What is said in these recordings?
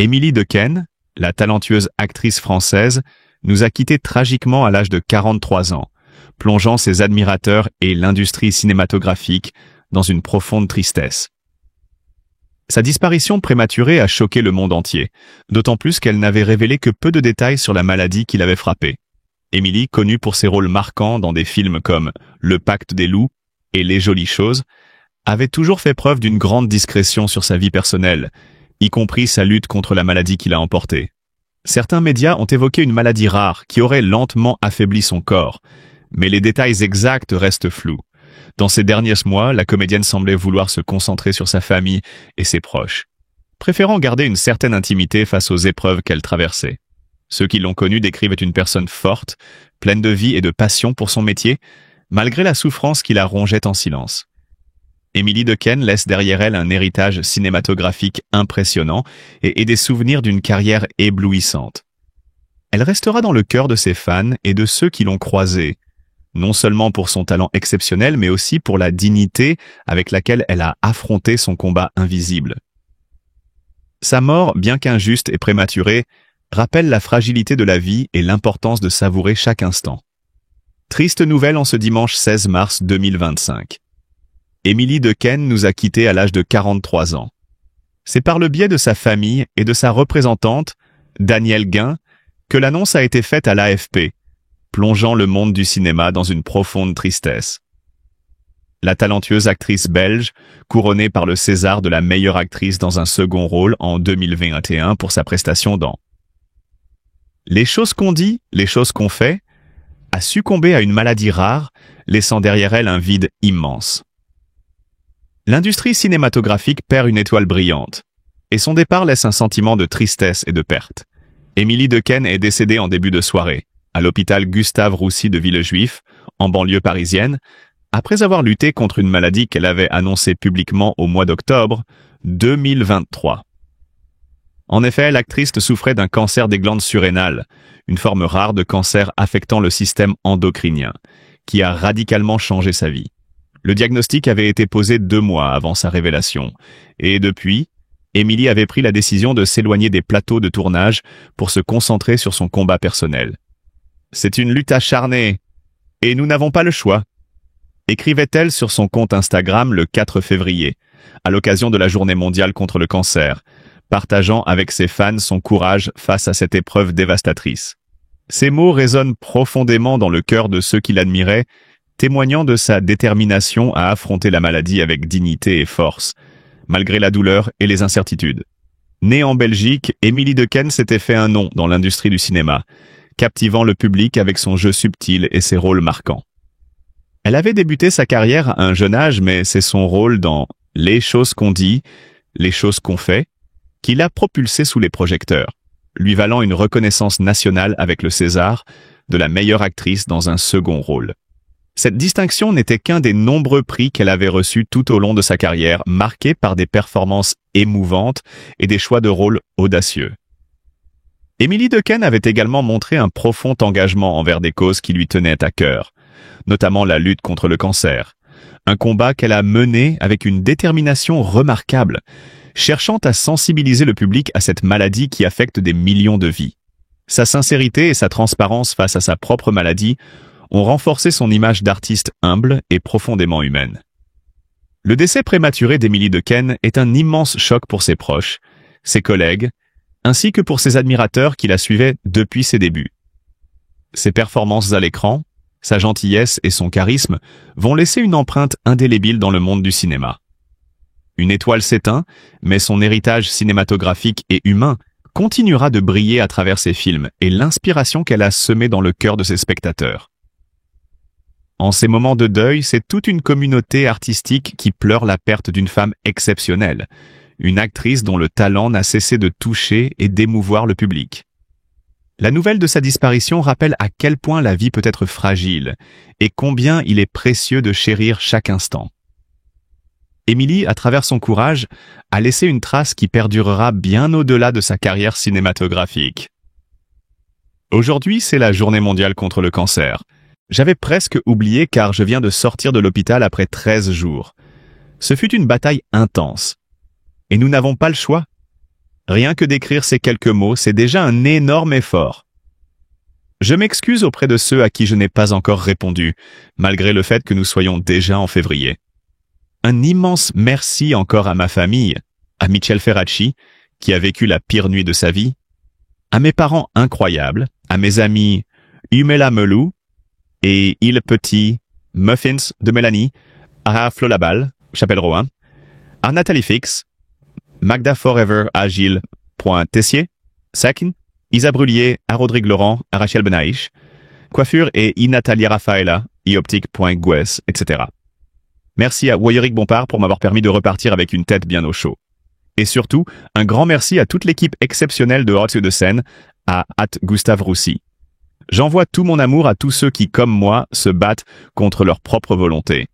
Émilie Dequesne, la talentueuse actrice française, nous a quittés tragiquement à l'âge de 43 ans, plongeant ses admirateurs et l'industrie cinématographique dans une profonde tristesse. Sa disparition prématurée a choqué le monde entier, d'autant plus qu'elle n'avait révélé que peu de détails sur la maladie qui l'avait frappée. Émilie, connue pour ses rôles marquants dans des films comme Le Pacte des loups et Les Jolies choses, avait toujours fait preuve d'une grande discrétion sur sa vie personnelle, y compris sa lutte contre la maladie qui l'a emportée. Certains médias ont évoqué une maladie rare qui aurait lentement affaibli son corps, mais les détails exacts restent flous. Dans ces derniers mois, la comédienne semblait vouloir se concentrer sur sa famille et ses proches, préférant garder une certaine intimité face aux épreuves qu'elle traversait. Ceux qui l'ont connue décrivent une personne forte, pleine de vie et de passion pour son métier, malgré la souffrance qui la rongeait en silence. Émilie Dequesne laisse derrière elle un héritage cinématographique impressionnant et des souvenirs d'une carrière éblouissante. Elle restera dans le cœur de ses fans et de ceux qui l'ont croisée, non seulement pour son talent exceptionnel, mais aussi pour la dignité avec laquelle elle a affronté son combat invisible. Sa mort, bien qu'injuste et prématurée, rappelle la fragilité de la vie et l'importance de savourer chaque instant. Triste nouvelle en ce dimanche 16 mars 2025. Émilie Dequesne nous a quittés à l'âge de 43 ans. C'est par le biais de sa famille et de sa représentante, Danielle Guin, que l'annonce a été faite à l'AFP, plongeant le monde du cinéma dans une profonde tristesse. La talentueuse actrice belge, couronnée par le César de la meilleure actrice dans un second rôle en 2021 pour sa prestation dans Les choses qu'on dit, les choses qu'on fait, a succombé à une maladie rare, laissant derrière elle un vide immense. L'industrie cinématographique perd une étoile brillante, et son départ laisse un sentiment de tristesse et de perte. Émilie Dequesne est décédée en début de soirée, à l'hôpital Gustave-Roussy de Villejuif, en banlieue parisienne, après avoir lutté contre une maladie qu'elle avait annoncée publiquement au mois d'octobre 2023. En effet, l'actrice souffrait d'un cancer des glandes surrénales, une forme rare de cancer affectant le système endocrinien, qui a radicalement changé sa vie. Le diagnostic avait été posé 2 mois avant sa révélation, et depuis, Émilie avait pris la décision de s'éloigner des plateaux de tournage pour se concentrer sur son combat personnel. « C'est une lutte acharnée, et nous n'avons pas le choix », écrivait-elle sur son compte Instagram le 4 février, à l'occasion de la Journée mondiale contre le cancer, partageant avec ses fans son courage face à cette épreuve dévastatrice. Ces mots résonnent profondément dans le cœur de ceux qui l'admiraient, témoignant de sa détermination à affronter la maladie avec dignité et force, malgré la douleur et les incertitudes. Née en Belgique, Émilie Dequesne s'était fait un nom dans l'industrie du cinéma, captivant le public avec son jeu subtil et ses rôles marquants. Elle avait débuté sa carrière à un jeune âge, mais c'est son rôle dans Les choses qu'on dit, les choses qu'on fait, qui l'a propulsée sous les projecteurs, lui valant une reconnaissance nationale avec le César de la meilleure actrice dans un second rôle. Cette distinction n'était qu'un des nombreux prix qu'elle avait reçus tout au long de sa carrière, marquée par des performances émouvantes et des choix de rôles audacieux. Émilie Dequesne avait également montré un profond engagement envers des causes qui lui tenaient à cœur, notamment la lutte contre le cancer, un combat qu'elle a mené avec une détermination remarquable, cherchant à sensibiliser le public à cette maladie qui affecte des millions de vies. Sa sincérité et sa transparence face à sa propre maladie ont renforcé son image d'artiste humble et profondément humaine. Le décès prématuré d'Émilie Dequesne est un immense choc pour ses proches, ses collègues, ainsi que pour ses admirateurs qui la suivaient depuis ses débuts. Ses performances à l'écran, sa gentillesse et son charisme vont laisser une empreinte indélébile dans le monde du cinéma. Une étoile s'éteint, mais son héritage cinématographique et humain continuera de briller à travers ses films et l'inspiration qu'elle a semée dans le cœur de ses spectateurs. En ces moments de deuil, c'est toute une communauté artistique qui pleure la perte d'une femme exceptionnelle, une actrice dont le talent n'a cessé de toucher et d'émouvoir le public. La nouvelle de sa disparition rappelle à quel point la vie peut être fragile et combien il est précieux de chérir chaque instant. Émilie, à travers son courage, a laissé une trace qui perdurera bien au-delà de sa carrière cinématographique. Aujourd'hui, c'est la Journée mondiale contre le cancer. J'avais presque oublié car je viens de sortir de l'hôpital après 13 jours. Ce fut une bataille intense. Et nous n'avons pas le choix. Rien que d'écrire ces quelques mots, c'est déjà un énorme effort. Je m'excuse auprès de ceux à qui je n'ai pas encore répondu, malgré le fait que nous soyons déjà en février. Un immense merci encore à ma famille, à Michel Ferracci, qui a vécu la pire nuit de sa vie, à mes parents incroyables, à mes amis Umela Melou et Il Petit, Muffins de Mélanie, à Flo Laballe, Chapelle-Rohan, à Nathalie Fix, Magda Forever à Gilles.Tessier, Sakin, Isa Brullier, à Rodrigue Laurent, à Rachel Benaïch, Coiffure et Natalia Rafaela, ioptique.gues, etc. Merci à Woyeric Bompard pour m'avoir permis de repartir avec une tête bien au chaud. Et surtout, un grand merci à toute l'équipe exceptionnelle de Hors de scène, à Gustave Roussy. J'envoie tout mon amour à tous ceux qui, comme moi, se battent contre leur propre volonté.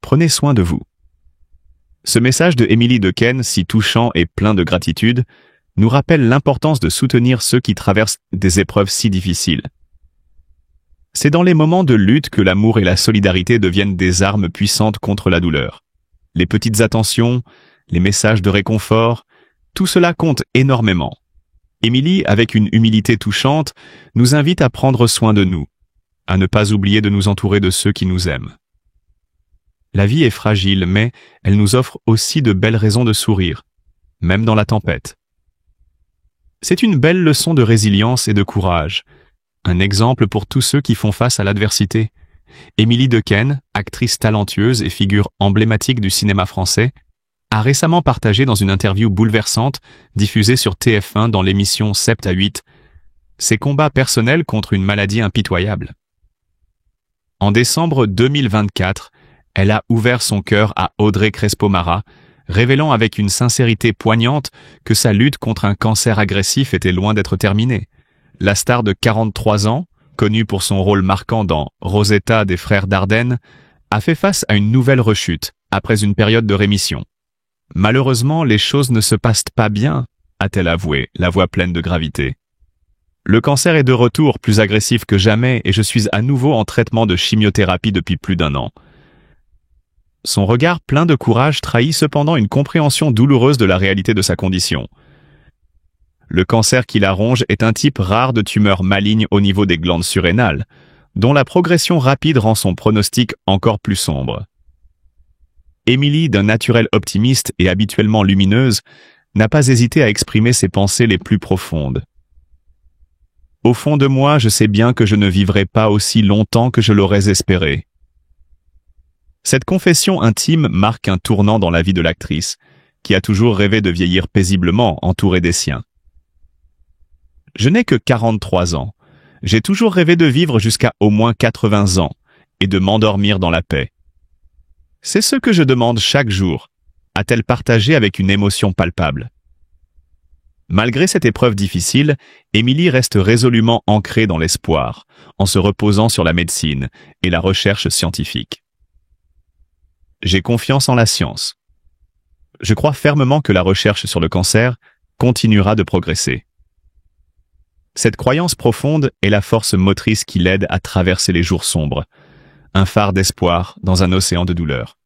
Prenez soin de vous. Ce message de Émilie Dequesne, si touchant et plein de gratitude, nous rappelle l'importance de soutenir ceux qui traversent des épreuves si difficiles. C'est dans les moments de lutte que l'amour et la solidarité deviennent des armes puissantes contre la douleur. Les petites attentions, les messages de réconfort, tout cela compte énormément. Émilie, avec une humilité touchante, nous invite à prendre soin de nous, à ne pas oublier de nous entourer de ceux qui nous aiment. La vie est fragile, mais elle nous offre aussi de belles raisons de sourire, même dans la tempête. C'est une belle leçon de résilience et de courage, un exemple pour tous ceux qui font face à l'adversité. Émilie Dequesne, actrice talentueuse et figure emblématique du cinéma français, a récemment partagé dans une interview bouleversante diffusée sur TF1 dans l'émission 7 à 8 ses combats personnels contre une maladie impitoyable. En décembre 2024, elle a ouvert son cœur à Audrey Crespo-Mara, révélant avec une sincérité poignante que sa lutte contre un cancer agressif était loin d'être terminée. La star de 43 ans, connue pour son rôle marquant dans Rosetta des frères Dardenne, a fait face à une nouvelle rechute, après une période de rémission. Malheureusement, les choses ne se passent pas bien, a-t-elle avoué, la voix pleine de gravité. Le cancer est de retour, plus agressif que jamais, et je suis à nouveau en traitement de chimiothérapie depuis plus d'1 an. Son regard plein de courage trahit cependant une compréhension douloureuse de la réalité de sa condition. Le cancer qui la ronge est un type rare de tumeur maligne au niveau des glandes surrénales, dont la progression rapide rend son pronostic encore plus sombre. Émilie, d'un naturel optimiste et habituellement lumineuse, n'a pas hésité à exprimer ses pensées les plus profondes. Au fond de moi, je sais bien que je ne vivrai pas aussi longtemps que je l'aurais espéré. Cette confession intime marque un tournant dans la vie de l'actrice, qui a toujours rêvé de vieillir paisiblement, entourée des siens. Je n'ai que 43 ans. J'ai toujours rêvé de vivre jusqu'à au moins 80 ans et de m'endormir dans la paix. C'est ce que je demande chaque jour, a-t-elle partagé avec une émotion palpable. Malgré cette épreuve difficile, Émilie reste résolument ancrée dans l'espoir, en se reposant sur la médecine et la recherche scientifique. J'ai confiance en la science. Je crois fermement que la recherche sur le cancer continuera de progresser. Cette croyance profonde est la force motrice qui l'aide à traverser les jours sombres, un phare d'espoir dans un océan de douleur.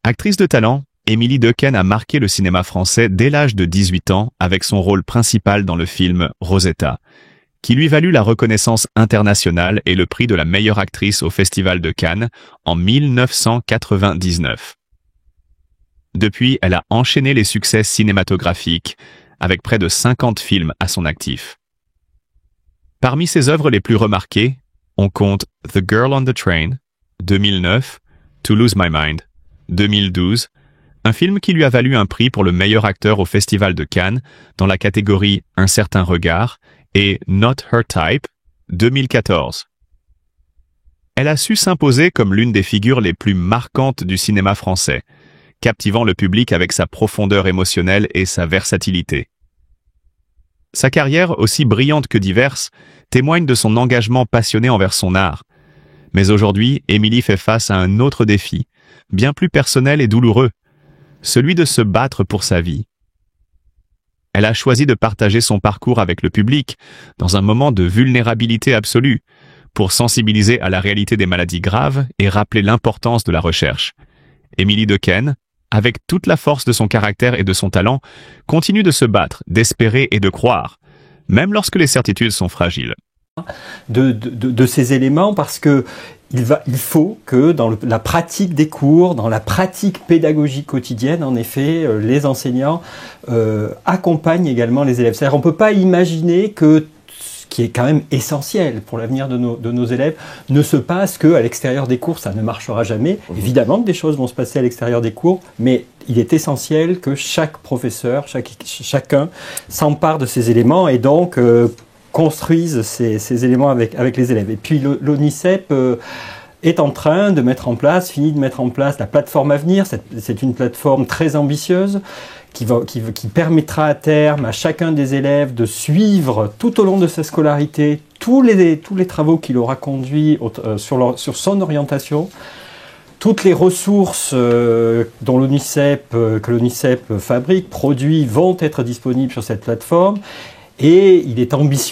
Actrice de talent, Émilie Dequesne a marqué le cinéma français dès l'âge de 18 ans avec son rôle principal dans le film Rosetta, qui lui valut la reconnaissance internationale et le prix de la meilleure actrice au Festival de Cannes en 1999. Depuis, elle a enchaîné les succès cinématographiques, avec près de 50 films à son actif. Parmi ses œuvres les plus remarquées, on compte The Girl on the Train, 2009, To Lose My Mind, 2012, un film qui lui a valu un prix pour le meilleur acteur au Festival de Cannes dans la catégorie Un certain regard, et Not Her Type, 2014. Elle a su s'imposer comme l'une des figures les plus marquantes du cinéma français, captivant le public avec sa profondeur émotionnelle et sa versatilité. Sa carrière, aussi brillante que diverse, témoigne de son engagement passionné envers son art. Mais aujourd'hui, Émilie fait face à un autre défi, bien plus personnel et douloureux, celui de se battre pour sa vie. Elle a choisi de partager son parcours avec le public dans un moment de vulnérabilité absolue pour sensibiliser à la réalité des maladies graves et rappeler l'importance de la recherche. Émilie Dequesne, avec toute la force de son caractère et de son talent, continue de se battre, d'espérer et de croire, même lorsque les certitudes sont fragiles. De ces éléments, parce que il faut que dans la pratique des cours, dans la pratique pédagogique quotidienne, en effet, les enseignants accompagnent également les élèves. C'est-à-dire, on ne peut pas imaginer que ce qui est quand même essentiel pour l'avenir de nos élèves ne se passe qu'à l'extérieur des cours. Ça ne marchera jamais. Évidemment que des choses vont se passer à l'extérieur des cours, mais il est essentiel que chaque professeur, chacun s'empare de ces éléments et donc construisent ces éléments avec les élèves. Et puis l'ONICEP est en train de mettre en place, finit de mettre en place la plateforme Avenir. C'est une plateforme très ambitieuse qui permettra à terme à chacun des élèves de suivre tout au long de sa scolarité tous les travaux qu'il aura conduits sur son orientation. Toutes les ressources que l'ONICEP fabrique, produit, vont être disponibles sur cette plateforme. Et il est ambitieux